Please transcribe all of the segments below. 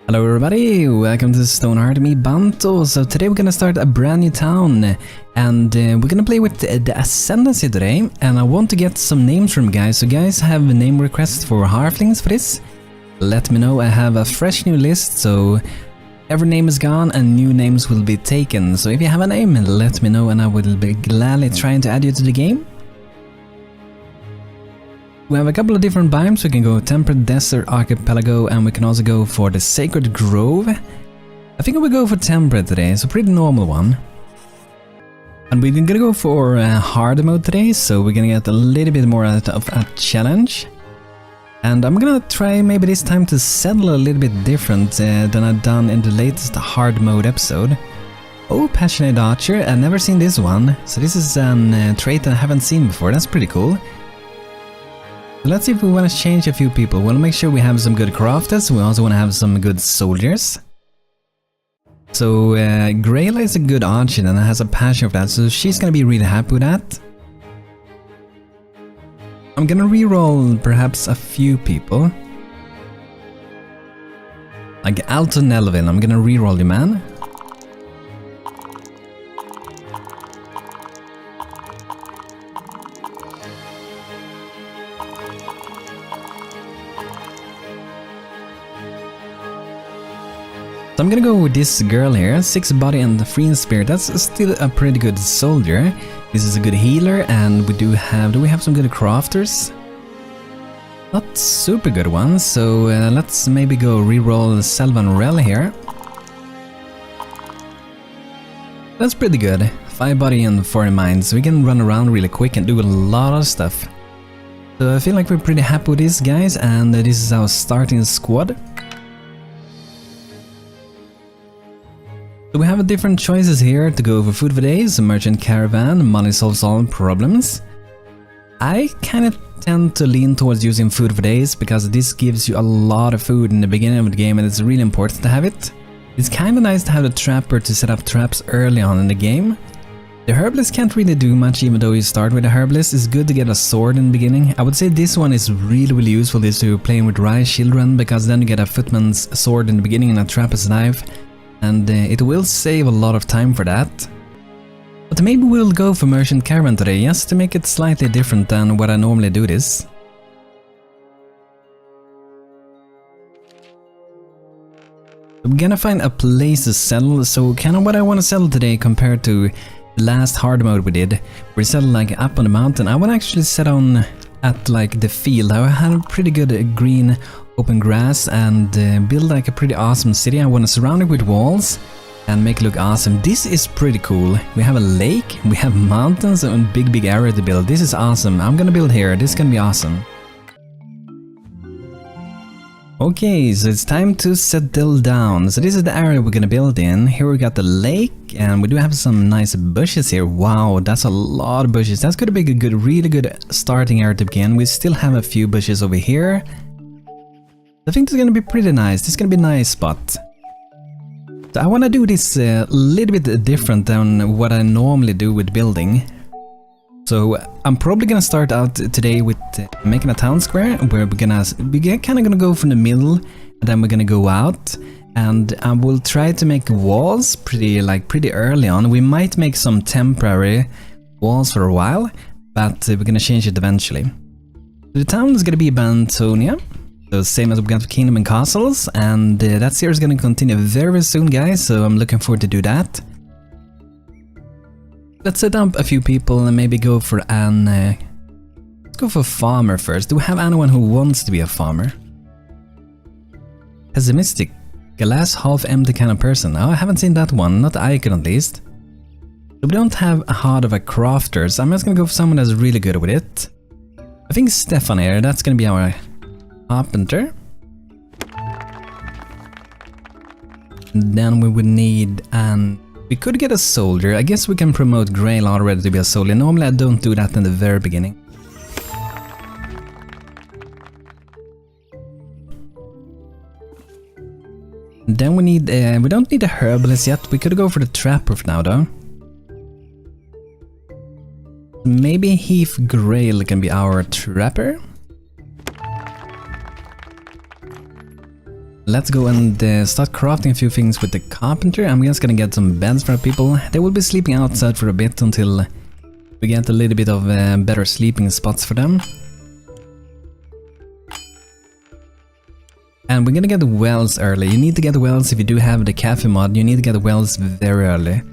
Hello everybody, welcome to Stonehearth Banto. So today we're gonna start a brand new town and we're gonna play with the Ascendancy today, and I want to get some names from you guys. So guys have name requests for Hearthlings for this, let me know. I have a fresh new list, so every name is gone and new names will be taken. So if you have a name, let me know and I will be gladly trying to add you to the game. We have a couple of different biomes. We can go Temperate Desert Archipelago, and we can also go for the Sacred Grove. I think I will go for Temperate today, it's a pretty normal one. And we're gonna go for hard mode today, so we're gonna get a little bit more out of a challenge. And I'm gonna try maybe this time to settle a little bit different than I've done in the latest hard mode episode. Oh, Passionate Archer, I've never seen this one, so this is a trait that I haven't seen before, that's pretty cool. Let's see if we want to change a few people. We want to make sure we have some good crafters. We also want to have some good soldiers. So Grayla is a good archer and has a passion for that, so she's going to be really happy with that. I'm going to reroll perhaps a few people. Like Alton Nelvin, I'm going to reroll you, man. So I'm gonna go with this girl here, 6 body and 3 in spirit. That's still a pretty good soldier. This is a good healer, and do we have some good crafters? Not super good ones, so let's maybe go reroll Selvan Rel here. That's pretty good. 5 body and 4 in mind, so we can run around really quick and do a lot of stuff. So I feel like we're pretty happy with these guys, and this is our starting squad. So we have different choices here to go for food for days, merchant caravan, money solves all problems. I kind of tend to lean towards using food for days because this gives you a lot of food in the beginning of the game and it's really important to have it. It's kind of nice to have the trapper to set up traps early on in the game. The herbalist can't really do much even though you start with a herbalist. It's good to get a sword in the beginning. I would say this one is really useful is to playing with Rise Children, because then you get a footman's sword in the beginning and a trapper's knife. And it will save a lot of time for that. But maybe we'll go for Merchant Caravan today, just to make it slightly different than what I normally do this. We're gonna find a place to settle, so kind of what I want to settle today compared to the last hard mode we did. We settled like up on the mountain. I want to actually set on at like the field. I had a pretty good green open grass and build like a pretty awesome city. I want to surround it with walls and make it look awesome. This is pretty cool. We have a lake, we have mountains and big area to build. This is awesome. I'm gonna build here. This can be awesome. Okay, so it's time to settle down. So this is the area we're gonna build in. Here we got the lake and we do have some nice bushes here. Wow, that's a lot of bushes. That's gonna be a good, really good starting area to begin. We still have a few bushes over here. I think this is gonna be pretty nice. This is gonna be a nice spot. So I wanna do this a little bit different than what I normally do with building. So I'm probably gonna start out today with making a town square where we're kind of gonna go from the middle and then we're gonna go out, and I will try to make walls pretty early on. We might make some temporary walls for a while, but we're gonna change it eventually. The town is gonna be Bantonia. So same as we got Kingdom and Castles, and that series is going to continue very soon, guys, so I'm looking forward to do that. Let's set up a few people and maybe go for let's go for farmer first. Do we have anyone who wants to be a farmer? Pessimistic, glass half empty kind of person. Oh, I haven't seen that one, not the icon at least. So we don't have a heart of a crafter, so I'm just going to go for someone that's really good with it. I think Stefan here, that's going to be our carpenter. And then we would need we could get a soldier. I guess we can promote Grail already to be a soldier. Normally I don't do that in the very beginning. And then we need we don't need a herbalist yet. We could go for the trapper for now though. Maybe Heath Grail can be our trapper. let's go and start crafting a few things with the carpenter. I'm just gonna get some beds for people. They will be sleeping outside for a bit until we get a little bit of better sleeping spots for them. And we're gonna get the wells early. You need to get the wells if you do have the cafe mod. You need to get the wells very early,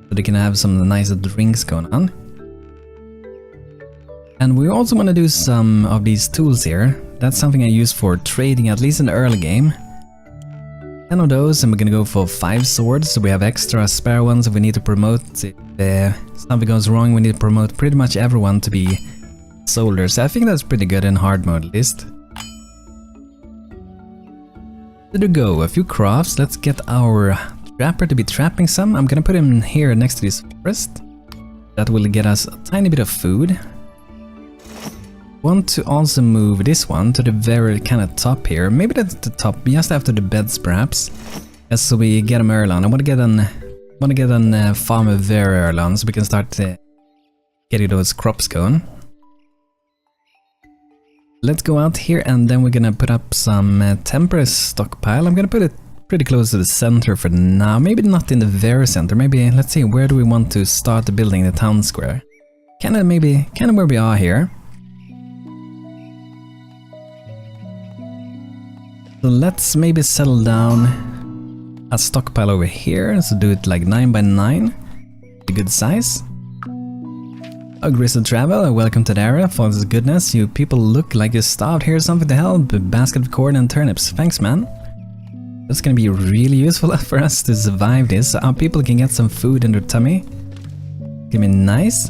so they can have some nice drinks going on. And we also want to do some of these tools here. That's something I use for trading, at least in the early game. 10 of those, and we're gonna go for 5 swords, so we have extra spare ones if we need to promote. If something goes wrong, we need to promote pretty much everyone to be soldiers. I think that's pretty good in hard mode at least. There we go, a few crafts. Let's get our trapper to be trapping some. I'm gonna put him here next to this forest. That will get us a tiny bit of food. Want to also move this one to the very kind of top here. Maybe that's the top, just after the beds perhaps. Just so we get them early on. I want to get on farm very early on so we can start getting those crops going. Let's go out here and then we're gonna put up some temporary stockpile. I'm gonna put it pretty close to the center for now. Maybe not in the very center. Maybe, let's see, where do we want to start building the town square? Kind of where we are here. So let's maybe settle down a stockpile over here. So do it like 9 by 9. A good size. Oh, Gristle Travel, welcome to the area. For this goodness, you people look like you're starved. Here's something to help. A basket of corn and turnips. Thanks, man. That's gonna be really useful for us to survive this. So our people can get some food in their tummy. Gonna be nice.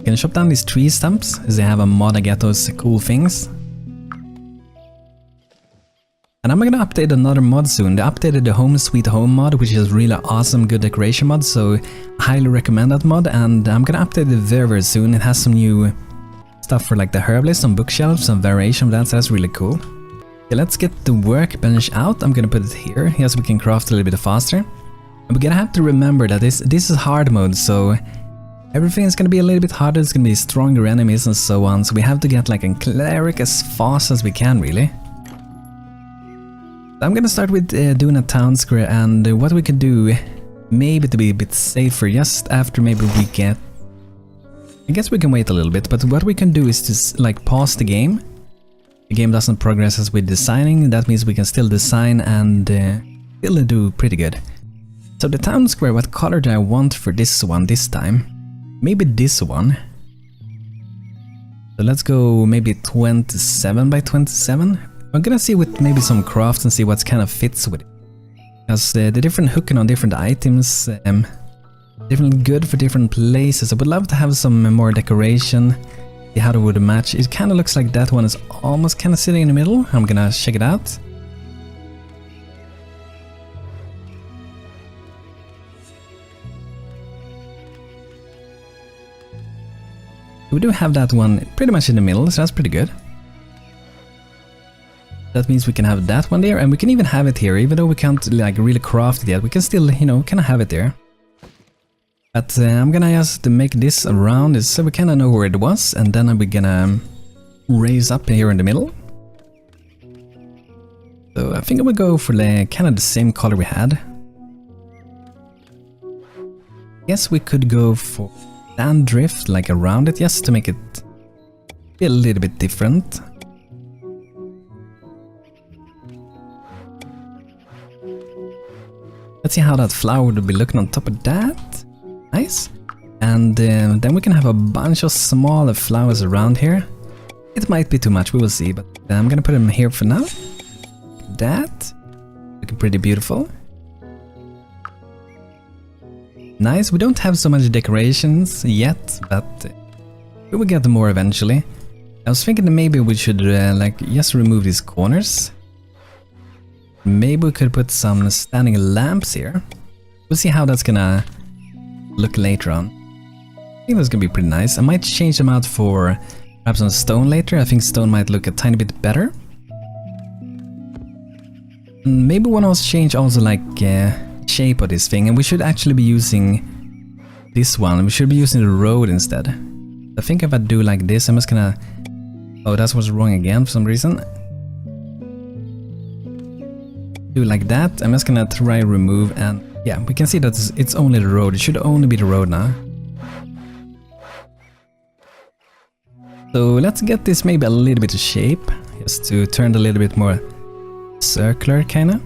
Gonna chop down these tree stumps as they have a mod to get those cool things. And I'm gonna update another mod soon. They updated the Home Sweet Home mod, which is really awesome, good decoration mod, so I highly recommend that mod. And I'm gonna update it very soon. It has some new stuff for like the herbalist, some bookshelves, some variation of that, so that's really cool. Okay, let's get the workbench out. I'm gonna put it here, yes, we can craft a little bit faster. And we're gonna have to remember that this is hard mode, so everything is gonna be a little bit harder, it's gonna be stronger enemies and so on, so we have to get like a cleric as fast as we can, really. I'm gonna start with doing a town square, and what we can do, maybe to be a bit safer, just after maybe we get... I guess we can wait a little bit, but what we can do is just like pause the game. The game doesn't progress as we're designing, that means we can still design and still do pretty good. So the town square, what color do I want for this one this time? Maybe this one. So let's go maybe 27 by 27. I'm gonna see with maybe some crafts and see what kind of fits with it. Because the different hooking on different items, different good for different places. I would love to have some more decoration, see how it would match. It kind of looks like that one is almost kind of sitting in the middle. I'm gonna check it out. We do have that one pretty much in the middle, so that's pretty good. That means we can have that one there, and we can even have it here, even though we can't like really craft it yet, we can still, you know, kind of have it there. But I'm gonna just make this around it so we kind of know where it was, and then we're gonna raise up here in the middle. So I think I will go for the kind of the same color we had. Guess we could go for sand drift like around it, just to make it be a little bit different. Let's see how that flower would be looking on top of that. Nice. And then we can have a bunch of smaller flowers around here. It might be too much, we will see, but I'm gonna put them here for now. That. Looking pretty beautiful. Nice, we don't have so much decorations yet, but we will get more eventually. I was thinking that maybe we should like just remove these corners. Maybe we could put some standing lamps here. We'll see how that's gonna look later on. I think that's gonna be pretty nice. I might change them out for perhaps on stone later. I think stone might look a tiny bit better. And maybe one else change also like shape of this thing, and we should actually be using this one. We should be using the road instead. I think if I do like this, I'm just gonna... Oh, that was wrong again for some reason. do like that. I'm just gonna try remove, and yeah, we can see that it's only the road. It should only be the road now. So let's get this maybe a little bit of shape, just to turn it a little bit more circular, kinda.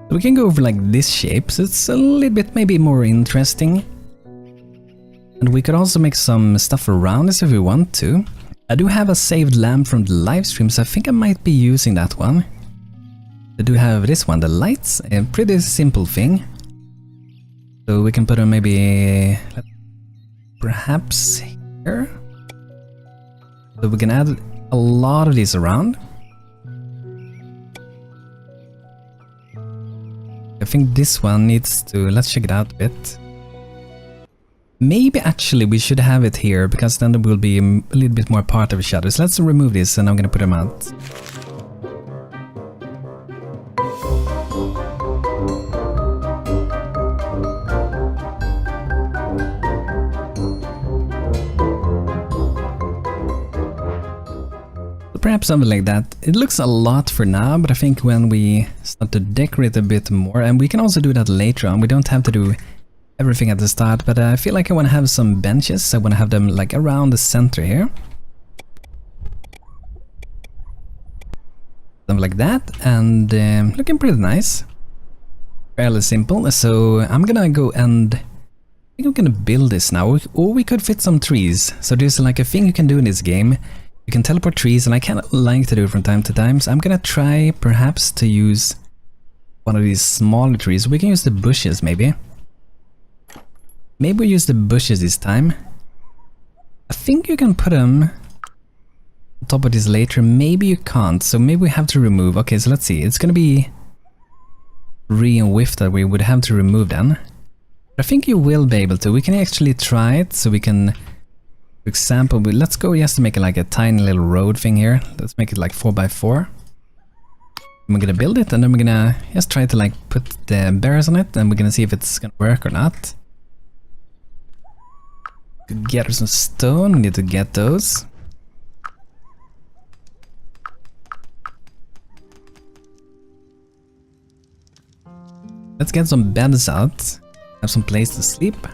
We can go over like this shape, so it's a little bit maybe more interesting. And we could also make some stuff around this if we want to. I do have a saved lamp from the live stream, so I think I might be using that one. I do have this one, the lights, a pretty simple thing. So we can put them maybe perhaps here. So we can add a lot of these around. I think this one needs to, let's check it out a bit. Maybe actually we should have it here, because then there will be a little bit more part of the shadows. Let's remove this and I'm gonna put them out. Perhaps something like that. It looks a lot for now, but I think when we start to decorate a bit more, and we can also do that later on, we don't have to do everything at the start, but I feel like I want to have some benches. I want to have them like around the center here. Something like that, and looking pretty nice. Fairly simple, so I'm gonna go and I think I'm gonna build this now, or we could fit some trees. So there's like a thing you can do in this game. You can teleport trees, and I kind of like to do it from time to time, so I'm gonna try perhaps to use one of these smaller trees. We can use the bushes maybe. Maybe we use the bushes this time. I think you can put them on top of this later, maybe you can't, so maybe we have to remove. Okay, so let's see, it's gonna be 3 in width that we would have to remove then. But I think you will be able to. We can actually try it, so we can, for example, let's go just to make it like a tiny little road thing here. Let's make it like 4x4. We're gonna build it, and then we're gonna just try to like put the barriers on it, and we're gonna see if it's gonna work or not. Get some stone, we need to get those. Let's get some beds out, have some place to sleep.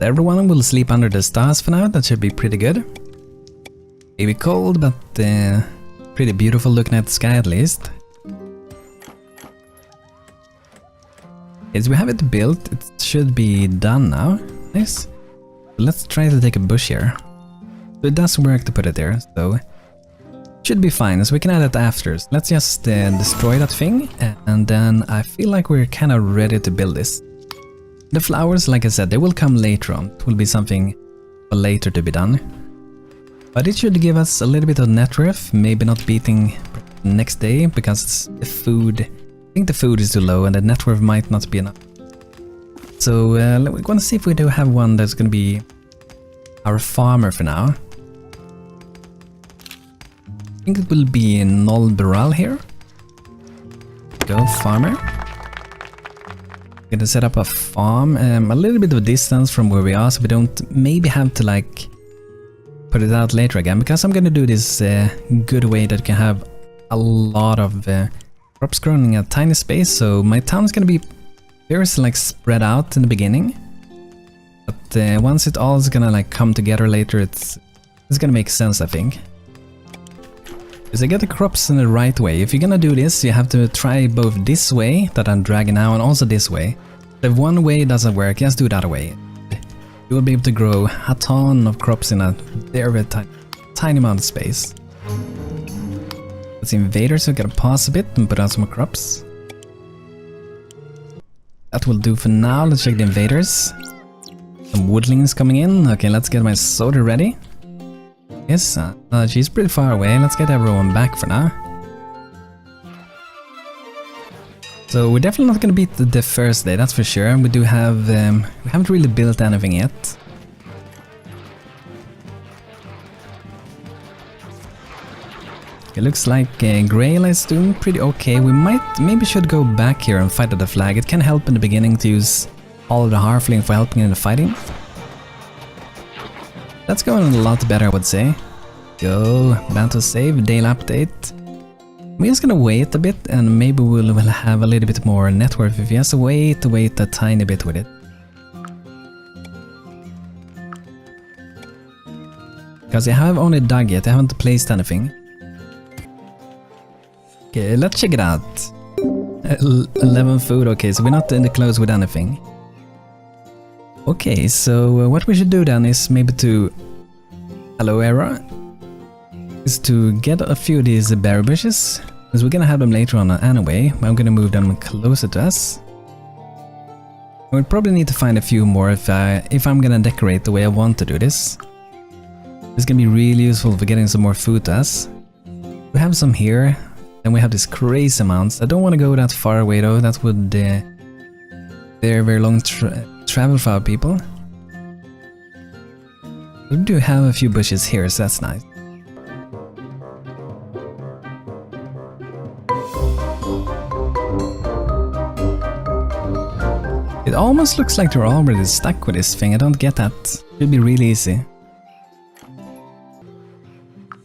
Everyone will sleep under the stars for now, that should be pretty good. Maybe cold, but pretty beautiful looking at the sky at least. Okay, so we have it built, it should be done now. Nice. Let's try to take a bush here. So it does work to put it there, so it should be fine, so we can add it after. So let's just destroy that thing, and then I feel like we're kind of ready to build this. The flowers, like I said, they will come later on. It will be something later to be done. But it should give us a little bit of net worth, maybe not beating next day, because the food, I think the food is too low and the net worth might not be enough. So we're gonna see if we do have one that's gonna be our farmer for now. I think it will be Null Beral here. Go farmer. Gonna set up a farm, a little bit of a distance from where we are, so we don't maybe have to like put it out later again, because I'm gonna do this good way that you can have a lot of crops growing in a tiny space. So my town is gonna be very like spread out in the beginning, but once it all is gonna like come together later, it's gonna make sense, I think. Because I get the crops in the right way. If you're gonna do this, you have to try both this way that I'm dragging now and also this way. If one way doesn't work, just do the other way. You will be able to grow a ton of crops in a very tiny amount of space. Let's invaders, so we gotta pause a bit and put out some more crops. That will do for now. Let's check the invaders. Some woodlings coming in. Okay, let's get my soda ready. Yes, she's pretty far away. Let's get everyone back for now. So we're definitely not gonna beat the first day, that's for sure. We do have, we haven't really built anything yet. It looks like Grail is doing pretty okay. We maybe should go back here and fight at the flag. It can help in the beginning to use all of the Hearthling for helping in the fighting. That's going a lot better, I would say. Go, BANTO save, daily update. We're just gonna wait a bit and maybe we'll have a little bit more net worth if you have to wait a tiny bit with it. Because I have only dug it, I haven't placed anything. Okay, let's check it out. 11 food, okay, so we're not in the close with anything. Okay, so what we should do then is maybe to... Hello, error. Is to get a few of these berry bushes, because we're gonna have them later on anyway. I'm gonna move them closer to us. We'll probably need to find a few more if I'm gonna decorate the way I want to do this. It's gonna be really useful for getting some more food to us. We have some here, and we have these crazy amounts. I don't want to go that far away though, that would very long travel for our people. We do have a few bushes here, so that's nice. It almost looks like they're already stuck with this thing, I don't get that. Should be really easy.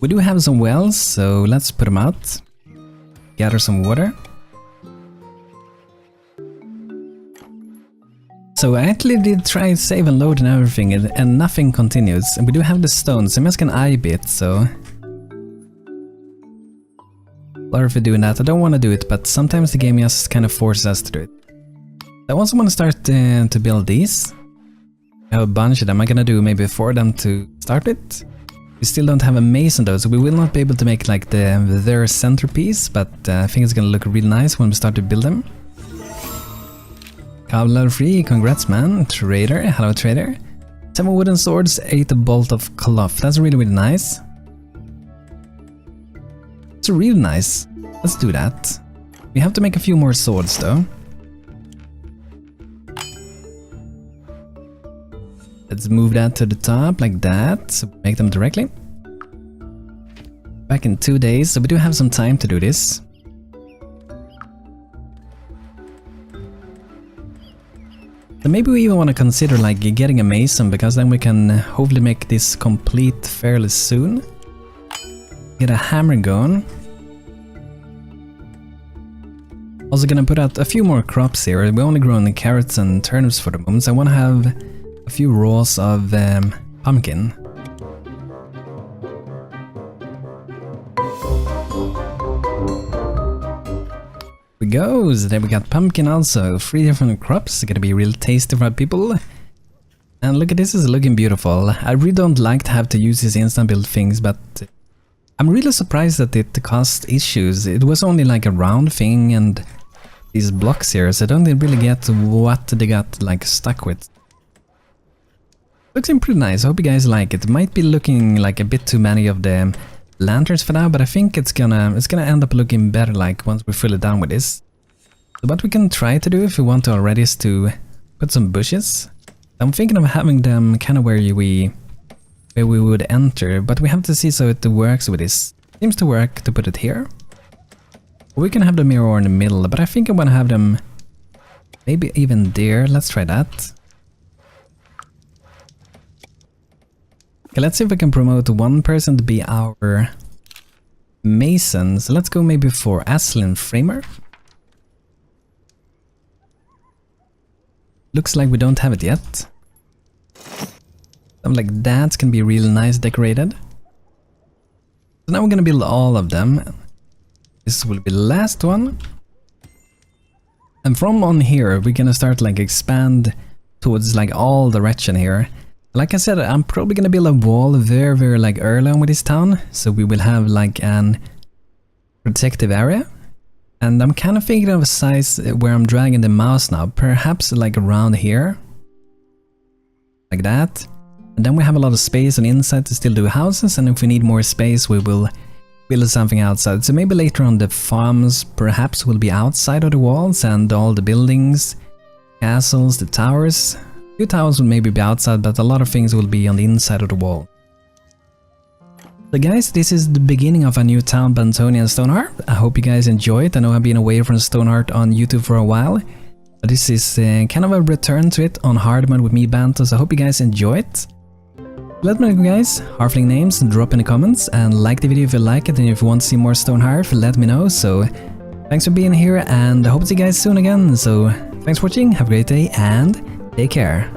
We do have some wells, so let's put them out. Gather some water. So I actually did try save and load and everything and nothing continues. And we do have the stones, I'm just gonna eye bit, so... Sorry for doing that, I don't want to do it, but sometimes the game just kind of forces us to do it. I also want to start to build these. I have a bunch of them, I'm gonna do maybe 4 of them to start with. We still don't have a mason though, so we will not be able to make like their centerpiece, but I think it's gonna look really nice when we start to build them. Cobbler free, congrats man. Trader, hello trader. 7 wooden swords, 8 bolt of cloth, that's really nice. It's really nice, let's do that. We have to make a few more swords though. Let's move that to the top like that, so make them directly. Back in 2 days, so we do have some time to do this. So maybe we even want to consider like getting a mason, because then we can hopefully make this complete fairly soon. Get a hammer going. Also gonna put out a few more crops here. We're only growing the carrots and turnips for the moment, so I want to have a few rows of pumpkin. We go, so there we got pumpkin also, 3 different crops, it's gonna be real tasty for our people. And look at this, is looking beautiful. I really don't like to have to use these instant build things, but I'm really surprised that it caused issues. It was only like a round thing and these blocks here, so I don't really get what they got like stuck with. Looks pretty nice, I hope you guys like it. It might be looking like a bit too many of the lanterns for now, but I think it's gonna end up looking better like once we're fully done with this. So what we can try to do if we want to already is to put some bushes. I'm thinking of having them kind of where we would enter, but we have to see so it works with this. Seems to work to put it here. We can have them here or in the middle, but I think I want to have them maybe even there. Let's try that. Okay, let's see if we can promote one person to be our mason. So let's go maybe for Aslan Framer. Looks like we don't have it yet. Something like that's gonna be real nice decorated. So now we're gonna build all of them. This will be the last one. And from on here, we're gonna start like expand towards like all direction here. Like I said, I'm probably gonna build a wall very like early on with this town, so we will have like an protective area. And I'm kind of thinking of a size where I'm dragging the mouse now, perhaps like around here, like that. And then we have a lot of space on the inside to still do houses, and if we need more space we will build something outside. So maybe later on the farms perhaps will be outside of the walls, and all the buildings, castles, the towers. A few towers will maybe be outside, but a lot of things will be on the inside of the wall. So guys, this is the beginning of a new Town Bantonia and Stonehearth. I hope you guys enjoy it. I know I've been away from Stonehearth on YouTube for a while, but this is kind of a return to it on hard mode with me, BANTO, so I hope you guys enjoy it. Let me know, guys, Hearthling names, drop in the comments, and like the video if you like it, and if you want to see more Stonehearth, let me know. So thanks for being here, and I hope to see you guys soon again. So thanks for watching, have a great day, and take care.